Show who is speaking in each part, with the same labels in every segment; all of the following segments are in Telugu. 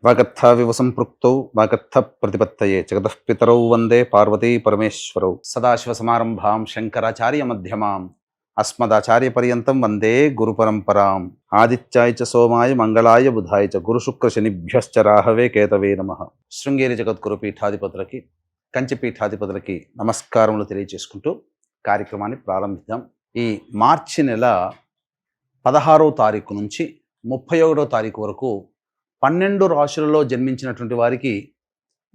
Speaker 1: వాగర్థావివ సంపృక్తౌ వాగర్థ ప్రతిపత్తయే జగతః పితరౌ వందే పార్వతీ పరమేశ్వరౌ సదాశివసమారంభాం శంకరాచార్య మధ్యమాం అస్మదాచార్యపర్యంతం వందే గురుపరంపరాం ఆదిత్యాయ చ సోమాయ మంగళాయ బుధాయ చ గురుశుక్రశనిభ్యశ్చ రాహవే కేతవే నమః. శృంగేరి జగద్గురు పీఠాధిపతులకి కంచి పీఠాధిపతులకి నమస్కారములు తెలియజేసుకుంటూ కార్యక్రమాన్ని ప్రారంభిద్దాం. ఈ మార్చి నెల 16వ తారీఖు నుంచి 31వ తారీఖు వరకు 12 రాశులలో జన్మించినటువంటి వారికి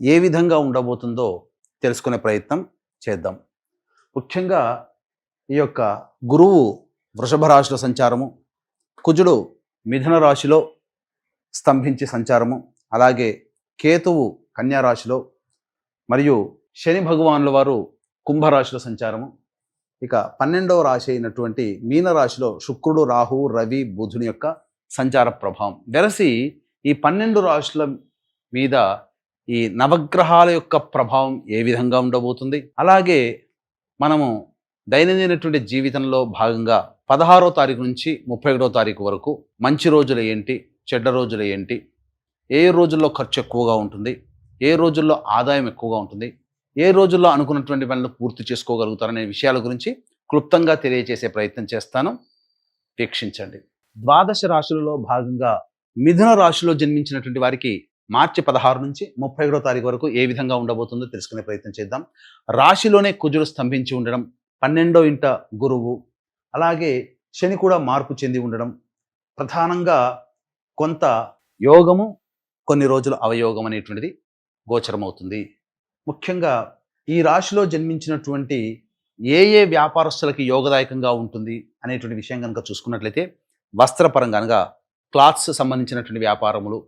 Speaker 1: ఏ విధంగా ఉండబోతుందో తెలుసుకునే ప్రయత్నం చేద్దాం. ముఖ్యంగా ఈ యొక్క గురువు వృషభ రాశిలో సంచారము, కుజుడు మిథున రాశిలో స్తంభించి సంచారము, అలాగే కేతువు కన్యా రాశిలో, మరియు శని భగవానుల వారు కుంభరాశిలో సంచారము. ఇక 12వ రాశి అయినటువంటి మీన రాశిలో శుక్రుడు, రాహువు, రవి, బుధుని యొక్క సంచార ప్రభావం వెరసి ఈ 12 రాశుల మీద ఈ నవగ్రహాల యొక్క ప్రభావం ఏ విధంగా ఉండబోతుంది, అలాగే మనము దైనందినటువంటి జీవితంలో భాగంగా 16వ తారీఖు నుంచి 31వ తారీఖు వరకు మంచి రోజులు ఏంటి, చెడ్డ రోజులు ఏంటి, ఏ రోజుల్లో ఖర్చు ఎక్కువగా ఉంటుంది, ఏ రోజుల్లో ఆదాయం ఎక్కువగా ఉంటుంది, ఏ రోజుల్లో అనుకున్నటువంటి పనులు పూర్తి చేసుకోగలుగుతారనే విషయాల గురించి క్లుప్తంగా తెలియజేసే ప్రయత్నం చేస్తాను. వీక్షించండి. ద్వాదశ రాశులలో భాగంగా మిథున రాశిలో జన్మించినటువంటి వారికి మార్చి 16 నుంచి 31వ తారీఖు వరకు ఏ విధంగా ఉండబోతుందో తెలుసుకునే ప్రయత్నం చేద్దాం. రాశిలోనే కుజుడు స్తంభించి ఉండడం, 12వ ఇంట గురువు, అలాగే శని కూడా మార్పు చెంది ఉండడం, ప్రధానంగా కొంత యోగము, కొన్ని రోజులు అవయోగం అనేటువంటిది గోచరమవుతుంది. ముఖ్యంగా ఈ రాశిలో జన్మించినటువంటి ఏ వ్యాపారస్తులకి యోగదాయకంగా ఉంటుంది అనేటువంటి విషయం కనుక చూసుకున్నట్లయితే, వస్త్రపరంగా అనగా క్లాత్స్ సంబంధించినటువంటి వ్యాపారములు,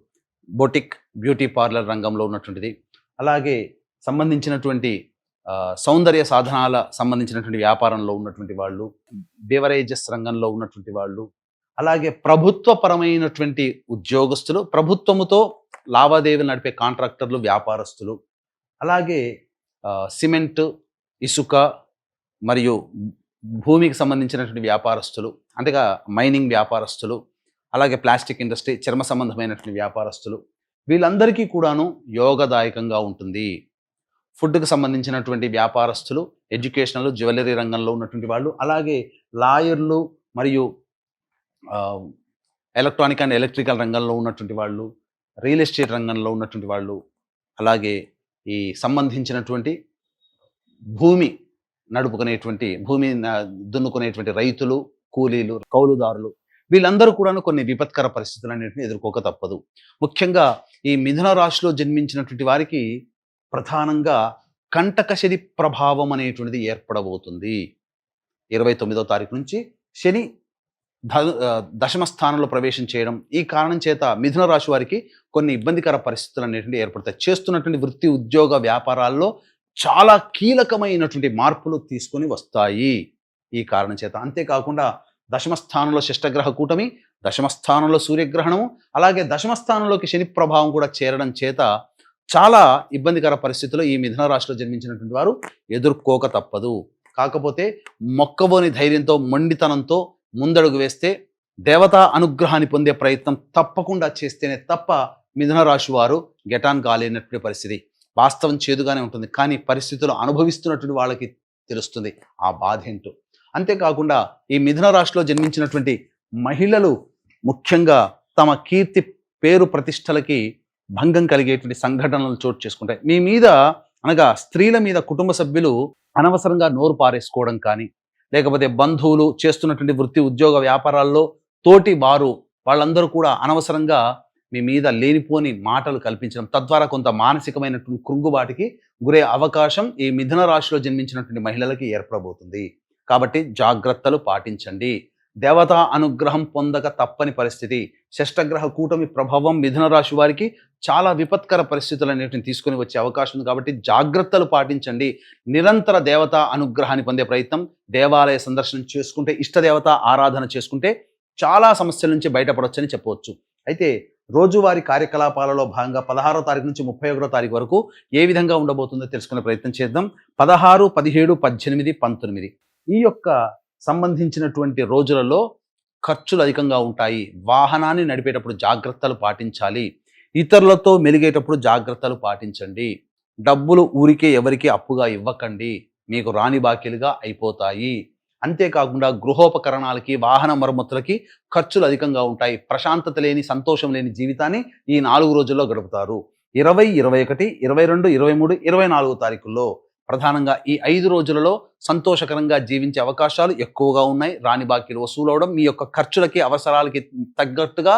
Speaker 1: బొటిక్, బ్యూటీ పార్లర్ రంగంలో ఉన్నటువంటిది, అలాగే సంబంధించినటువంటి సౌందర్య సాధనాల సంబంధించినటువంటి వ్యాపారంలో ఉన్నటువంటి వాళ్ళు, బెవరేజెస్ రంగంలో ఉన్నటువంటి వాళ్ళు, అలాగే ప్రభుత్వపరమైనటువంటి ఉద్యోగస్తులు, ప్రభుత్వముతో లావాదేవీలు నడిపే కాంట్రాక్టర్లు, వ్యాపారస్తులు, అలాగే సిమెంట్, ఇసుక మరియు భూమికి సంబంధించినటువంటి వ్యాపారస్తులు, అంతేగా మైనింగ్ వ్యాపారస్తులు, అలాగే ప్లాస్టిక్ ఇండస్ట్రీ, చర్మ సంబంధమైనటువంటి వ్యాపారస్తులు, వీళ్ళందరికీ కూడాను యోగదాయకంగా ఉంటుంది. ఫుడ్కి సంబంధించినటువంటి వ్యాపారస్తులు, ఎడ్యుకేషనల్, జ్యువెలరీ రంగంలో ఉన్నటువంటి వాళ్ళు, అలాగే లాయర్లు మరియు ఎలక్ట్రానిక్ అండ్ ఎలక్ట్రికల్ రంగంలో ఉన్నటువంటి వాళ్ళు, రియల్ ఎస్టేట్ రంగంలో ఉన్నటువంటి వాళ్ళు, అలాగే ఈ సంబంధించినటువంటి భూమి నడుపుకునేటువంటి, భూమి దున్నుకునేటువంటి రైతులు, కూలీలు, కౌలుదారులు, వీళ్ళందరూ కూడాను కొన్ని విపత్కర పరిస్థితులన్నింటినీ ఎదుర్కోక తప్పదు. ముఖ్యంగా ఈ మిథున రాశిలో జన్మించినటువంటి వారికి ప్రధానంగా కంటకశని ప్రభావం అనేటువంటిది ఏర్పడబోతుంది. 29వ తారీఖు నుంచి శని దశమ స్థానంలో ప్రవేశం చేయడం, ఈ కారణం చేత మిథున రాశి వారికి కొన్ని ఇబ్బందికర పరిస్థితులు అనేటువంటి ఏర్పడతాయి. చేస్తున్నటువంటి వృత్తి, ఉద్యోగ, వ్యాపారాల్లో చాలా కీలకమైనటువంటి మార్పులు తీసుకొని వస్తాయి ఈ కారణం చేత. అంతేకాకుండా దశమ స్థానంలో శిష్టగ్రహ కూటమి, దశమ స్థానంలో సూర్యగ్రహణము, అలాగే దశమ స్థానంలోకి శని ప్రభావం కూడా చేరడం చేత చాలా ఇబ్బందికర పరిస్థితులు ఈ మిథున రాశిలో జన్మించినటువంటి వారు ఎదుర్కోక తప్పదు. కాకపోతే మొక్కబోని ధైర్యంతో, మొండితనంతో ముందడుగు వేస్తే, దేవతా అనుగ్రహాన్ని పొందే ప్రయత్నం తప్పకుండా చేస్తేనే తప్ప మిథున రాశి వారు గెటాన్ కాలేనటువంటి పరిస్థితి. వాస్తవం చేదుగానే ఉంటుంది, కానీ పరిస్థితులు అనుభవిస్తున్నటువంటి వాళ్ళకి తెలుస్తుంది ఆ బాధ ఏంటో. అంతేకాకుండా ఈ మిథున రాశిలో జన్మించినటువంటి మహిళలు ముఖ్యంగా తమ కీర్తి, పేరు, ప్రతిష్టలకి భంగం కలిగేటువంటి సంఘటనలు చోటు చేసుకుంటాయి. మీ మీద అనగా స్త్రీల మీద కుటుంబ సభ్యులు అనవసరంగా నోరు పారేసుకోవడం కానీ, లేకపోతే బంధువులు చేస్తున్నటువంటి వృత్తి, ఉద్యోగ, వ్యాపారాల్లో తోటి వారు వాళ్ళందరూ కూడా అనవసరంగా మీ మీద లేనిపోని మాటలు కల్పించడం, తద్వారా కొంత మానసికమైనటువంటి కృంగుబాటికి గురే అవకాశం ఈ మిథున రాశిలో జన్మించినటువంటి మహిళలకి ఏర్పడబోతుంది. కాబట్టి జాగ్రత్తలు పాటించండి. దేవతా అనుగ్రహం పొందక తప్పని పరిస్థితి. షష్టగ్రహ కూటమి ప్రభావం మిథున రాశి వారికి చాలా విపత్కర పరిస్థితులు అనేటిని తీసుకొని వచ్చే అవకాశం ఉంది. కాబట్టి జాగ్రత్తలు పాటించండి. నిరంతర దేవతా అనుగ్రహాన్ని పొందే ప్రయత్నం, దేవాలయ సందర్శనం చేసుకుంటే, ఇష్టదేవత ఆరాధన చేసుకుంటే చాలా సమస్యల నుంచి బయటపడవచ్చని చెప్పవచ్చు. అయితే రోజువారీ కార్యకలాపాలలో భాగంగా 16వ తారీఖు నుంచి 31వ తారీఖు వరకు ఏ విధంగా ఉండబోతుందో తెలుసుకునే ప్రయత్నం చేద్దాం. 16, 17, 18, 19 ఈ యొక్క సంబంధించినటువంటి రోజులలో ఖర్చులు అధికంగా ఉంటాయి. వాహనాన్ని నడిపేటప్పుడు జాగ్రత్తలు పాటించాలి. ఇతరులతో మెలిగేటప్పుడు జాగ్రత్తలు పాటించండి. డబ్బులు ఊరికే ఎవరికి అప్పుగా ఇవ్వకండి, మీకు రాని బాకీలుగా అయిపోతాయి. అంతేకాకుండా గృహోపకరణాలకి, వాహన మరమ్మతులకి ఖర్చులు అధికంగా ఉంటాయి. ప్రశాంతత లేని, సంతోషం లేని జీవితాన్ని ఈ 4 రోజుల్లో గడుపుతారు. 20, 21, 22, 23, 24 తారీఖుల్లో ప్రధానంగా ఈ 5 రోజులలో సంతోషకరంగా జీవించే అవకాశాలు ఎక్కువగా ఉన్నాయి. రాని బాకీలు వసూలవడం, మీ యొక్క ఖర్చులకి, అవసరాలకి తగ్గట్టుగా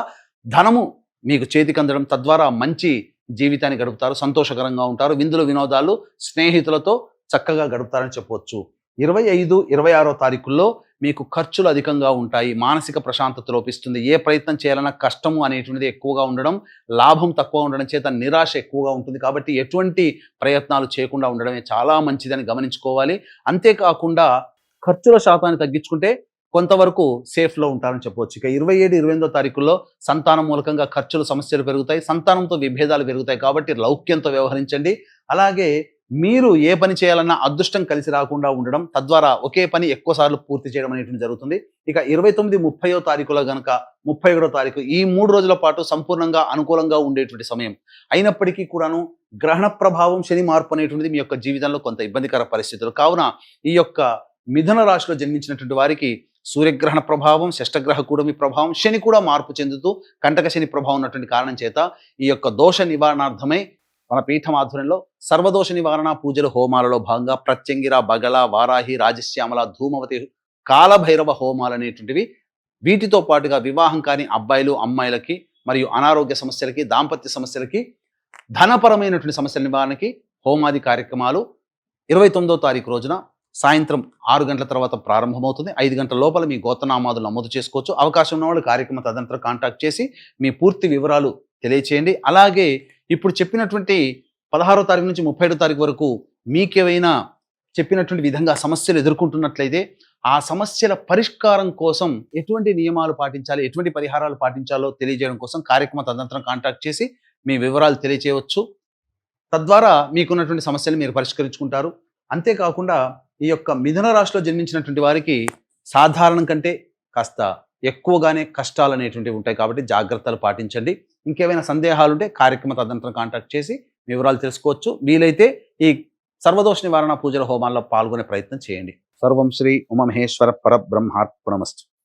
Speaker 1: ధనము మీకు చేతికందడం, తద్వారా మంచి జీవితాన్ని గడుపుతారు. సంతోషకరంగా ఉంటారు. విందులు వినోదాలు స్నేహితులతో చక్కగా గడుపుతారని చెప్పవచ్చు. 25, 26 తారీఖుల్లో మీకు ఖర్చులు అధికంగా ఉంటాయి. మానసిక ప్రశాంతత లోపిస్తుంది. ఏ ప్రయత్నం చేయాలన్నా కష్టము అనేటువంటిది ఎక్కువగా ఉండడం, లాభం తక్కువ ఉండడం చేత నిరాశ ఎక్కువగా ఉంటుంది. కాబట్టి ఎటువంటి ప్రయత్నాలు చేయకుండా ఉండడమే చాలా మంచిదని గమనించుకోవాలి. అంతేకాకుండా ఖర్చుల శాతాన్ని తగ్గించుకుంటే కొంతవరకు సేఫ్లో ఉంటారని చెప్పవచ్చు. ఇక 27, 28 తారీఖుల్లో సంతానం మూలకంగా ఖర్చులు, సమస్యలు పెరుగుతాయి. సంతానంతో విభేదాలు పెరుగుతాయి. కాబట్టి లౌక్యంతో వ్యవహరించండి. అలాగే మీరు ఏ పని చేయాలన్నా అదృష్టం కలిసి రాకుండా ఉండడం, తద్వారా ఒకే పని ఎక్కువ సార్లు పూర్తి చేయడం అనేటువంటి జరుగుతుంది. ఇక 29, 30 తారీఖులో గనక 31 తారీఖు ఈ 3 రోజుల పాటు సంపూర్ణంగా అనుకూలంగా ఉండేటువంటి సమయం అయినప్పటికీ కూడాను గ్రహణ ప్రభావం, శని మార్పు అనేటువంటిది మీ యొక్క జీవితంలో కొంత ఇబ్బందికర పరిస్థితులు. కావున ఈ యొక్క మిథున రాశిలో జన్మించినటువంటి వారికి సూర్యగ్రహణ ప్రభావం, షష్టగ్రహ కూడమి ప్రభావం, శని కూడా మార్పు చెందుతూ కంటక శని ప్రభావం ఉన్నటువంటి కారణం చేత ఈ యొక్క దోష నివారణార్థమై మన పీఠం ఆధ్వర్యంలో సర్వదోష నివారణ పూజలు హోమాలలో భాగంగా ప్రత్యంగిర, బగల, వారాహి, రాజశ్యామల, ధూమవతి, కాలభైరవ హోమాలు అనేటువంటివి, వీటితో పాటుగా వివాహం కాని అబ్బాయిలు, అమ్మాయిలకి మరియు అనారోగ్య సమస్యలకి, దాంపత్య సమస్యలకి, ధనపరమైనటువంటి సమస్యల నివారణకి హోమాది కార్యక్రమాలు 29వ తారీఖు రోజున సాయంత్రం 6 గంటల తర్వాత ప్రారంభమవుతుంది. 5 గంటల లోపల మీ గోత్రనామాదులు నమోదు చేసుకోవచ్చు. అవకాశం ఉన్న వాళ్ళు కార్యక్రమ తదనంతరం కాంటాక్ట్ చేసి మీ పూర్తి వివరాలు తెలియచేయండి. అలాగే ఇప్పుడు చెప్పినటువంటి 16వ తారీఖు నుంచి 37వ తారీఖు వరకు మీకేవైనా చెప్పినటువంటి విధంగా సమస్యలు ఎదుర్కొంటున్నట్లయితే ఆ సమస్యల పరిష్కారం కోసం ఎటువంటి నియమాలు పాటించాలి, ఎటువంటి పరిహారాలు పాటించాలో తెలియజేయడం కోసం కార్యక్రమ తదనంతరం కాంటాక్ట్ చేసి మీ వివరాలు తెలియచేయవచ్చు. తద్వారా మీకున్నటువంటి సమస్యలు మీరు పరిష్కరించుకుంటారు. అంతేకాకుండా ఈ యొక్క మిథున రాశిలో జన్మించినటువంటి వారికి సాధారణం కంటే కాస్త ఎక్కువగానే కష్టాలు అనేటువంటివి ఉంటాయి. కాబట్టి జాగ్రత్తలు పాటించండి. ఇంకేమైనా సందేహాలు ఉంటే కార్యక్రమ తదనంతరం కాంటాక్ట్ చేసి వివరాలు తెలుసుకోవచ్చు. వీలైతే ఈ సర్వదోష నివారణ పూజల హోమాల్లో పాల్గొనే ప్రయత్నం చేయండి. సర్వం శ్రీ ఉమామహేశ్వర పరబ్రహ్మార్పణమస్తు.